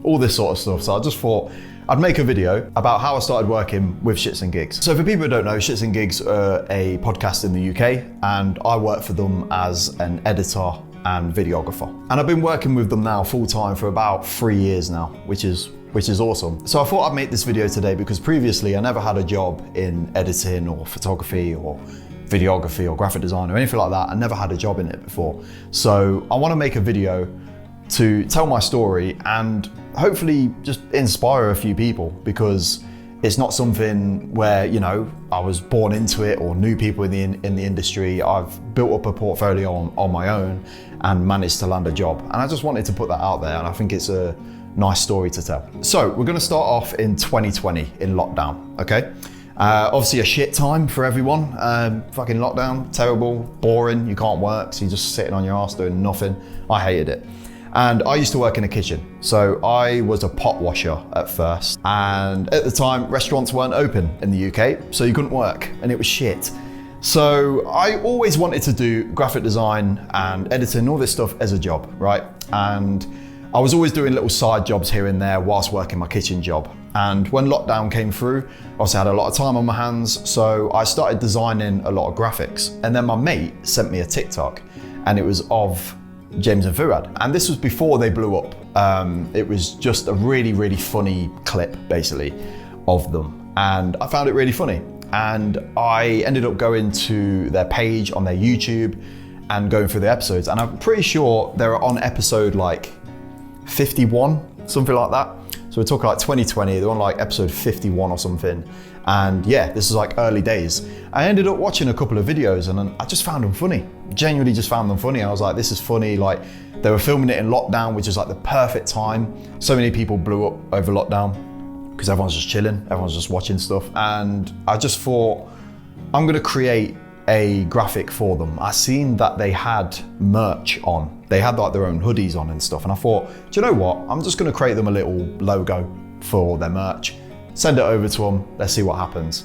all this sort of stuff. So I just thought I'd make a video about how I started working with Shits and Gigs. So for people who don't know, Shits and Gigs are a podcast in the UK, and I work for them as an editor and videographer. And I've been working with them now full time for about 3 years now, which is awesome. So I thought I'd make this video today because previously I never had a job in editing or photography or videography or graphic design or anything like that. I never had a job in it before. So I want to make a video to tell my story and hopefully just inspire a few people, because it's not something where, you know, I was born into it or knew people in the industry. I've built up a portfolio on my own and managed to land a job. And I just wanted to put that out there, and I think it's a nice story to tell. So we're gonna start off in 2020 in lockdown, okay? Obviously a shit time for everyone. Fucking lockdown, terrible, boring, you can't work, so you're just sitting on your ass doing nothing. I hated it. And I used to work in a kitchen. So I was a pot washer at first. And at the time, restaurants weren't open in the UK, so you couldn't work, and it was shit. So I always wanted to do graphic design and editing, all this stuff as a job, right? And I was always doing little side jobs here and there whilst working my kitchen job. And when lockdown came through, obviously I had a lot of time on my hands, so I started designing a lot of graphics. And then my mate sent me a TikTok, and it was of James and Fuad. And this was before they blew up. It was just a really, really funny clip, basically, of them. And I found it really funny. And I ended up going to their page on their YouTube and going through the episodes. And I'm pretty sure they're on episode like 51, something like that. So we're talking like 2020, they're on like episode 51 or something. And yeah, this is like early days. I ended up watching a couple of videos and I just found them funny. Genuinely just found them funny. I was like, this is funny. Like, they were filming it in lockdown, which is like the perfect time. So many people blew up over lockdown because everyone's just chilling, everyone's just watching stuff. And I just thought, I'm gonna create a graphic for them. I seen that they had merch on. They had like their own hoodies on and stuff. And I thought, do you know what? I'm just gonna create them a little logo for their merch, send it over to them, let's see what happens.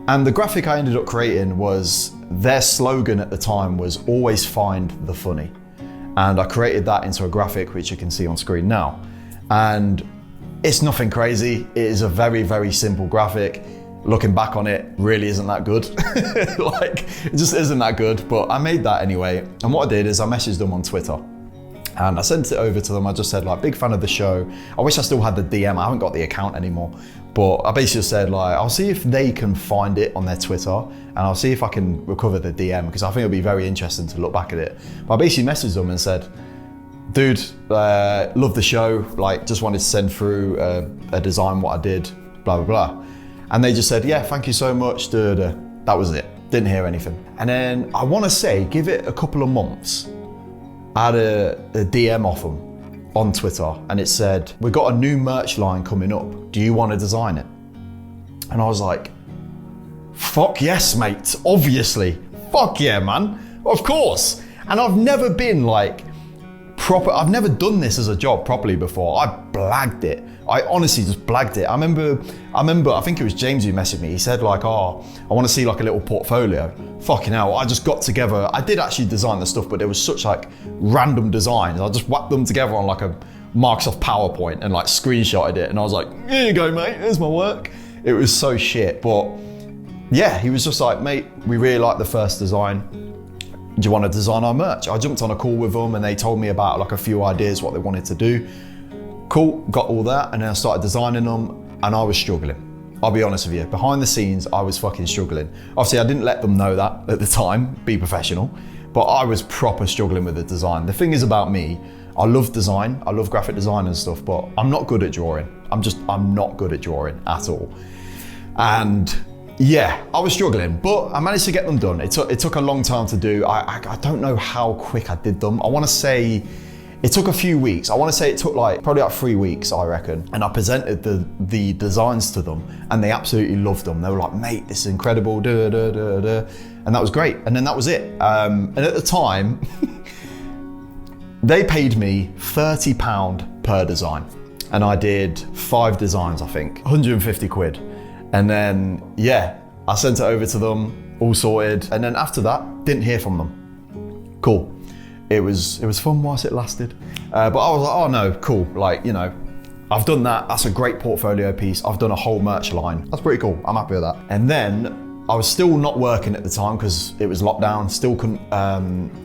And the graphic I ended up creating was, their slogan at the time was always find the funny. And I created that into a graphic, which you can see on screen now. And it's nothing crazy. It is a very, very simple graphic. Looking back on it, really isn't that good. Like, it just isn't that good, but I made that anyway. And what I did is I messaged them on Twitter and I sent it over to them. I just said, like, big fan of the show. I wish I still had the DM. I haven't got the account anymore, but I basically said, like, I'll see if they can find it on their Twitter and I'll see if I can recover the DM, because I think it'll be very interesting to look back at it. But I basically messaged them and said, dude, love the show. Like, just wanted to send through a design, what I did, blah, blah, blah. And they just said, yeah, thank you so much, duh, duh. That was it. Didn't hear anything. And then I wanna say, give it a couple of months, I had a DM off them on Twitter, and it said, we got a new merch line coming up. Do you wanna design it? And I was like, fuck yes, mate, obviously. Fuck yeah, man, of course. And I've never been like, I've never done this as a job properly before. I blagged it. I honestly just blagged it. I remember, I think it was James who messaged me. He said like, oh, I want to see like a little portfolio. Fucking hell, I just got together. I did actually design the stuff, but there was such like random designs. I just whacked them together on like a Microsoft PowerPoint and like screenshotted it. And I was like, here you go, mate, here's my work. It was so shit. But yeah, he was just like, mate, we really like the first design. Do you want to design our merch? I jumped on a call with them and they told me about like a few ideas, what they wanted to do. Cool, got all that, and then I started designing them and I was struggling. I'll be honest with you, behind the scenes, I was fucking struggling. Obviously, I didn't let them know that at the time, be professional, but I was proper struggling with the design. The thing is about me, I love design, I love graphic design and stuff, but I'm not good at drawing. I'm not good at drawing at all. And yeah, I was struggling, but I managed to get them done. It took a long time to do. I don't know how quick I did them. I want to say it took a few weeks. I want to say it took like probably like 3 weeks, I reckon. And I presented the designs to them and they absolutely loved them. They were like, mate, this is incredible, duh, duh, duh, duh. And that was great. And then that was it. And at the time, they paid me £30 per design. And I did 5 designs, I think, 150 quid. And then, yeah, I sent it over to them, all sorted. And then after that, didn't hear from them. Cool. It was fun whilst it lasted. But I was like, oh no, cool. Like, you know, I've done that. That's a great portfolio piece. I've done a whole merch line. That's pretty cool. I'm happy with that. And then I was still not working at the time because it was lockdown. Still couldn't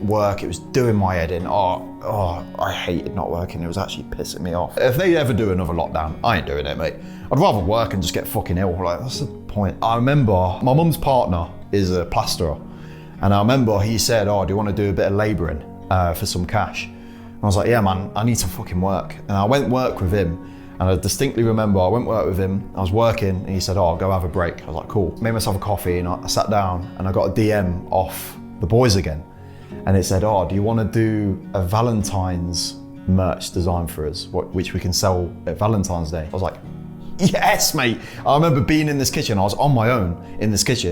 work. It was doing my head in. Oh, I hated not working. It was actually pissing me off. If they ever do another lockdown, I ain't doing it, mate. I'd rather work and just get fucking ill. Like, what's the point? I remember my mum's partner is a plasterer. And I remember he said, oh, do you want to do a bit of labouring for some cash? And I was like, yeah, man, I need to fucking work. And I went work with him. And I distinctly remember I went work with him, I was working, and he said, oh, I'll go have a break. I was like, cool. Made myself a coffee, and I sat down, and I got a DM off the boys again. And it said, oh, do you want to do a Valentine's merch design for us, which we can sell at Valentine's Day? I was like, yes, mate. I remember being in this kitchen. I was on my own in this kitchen,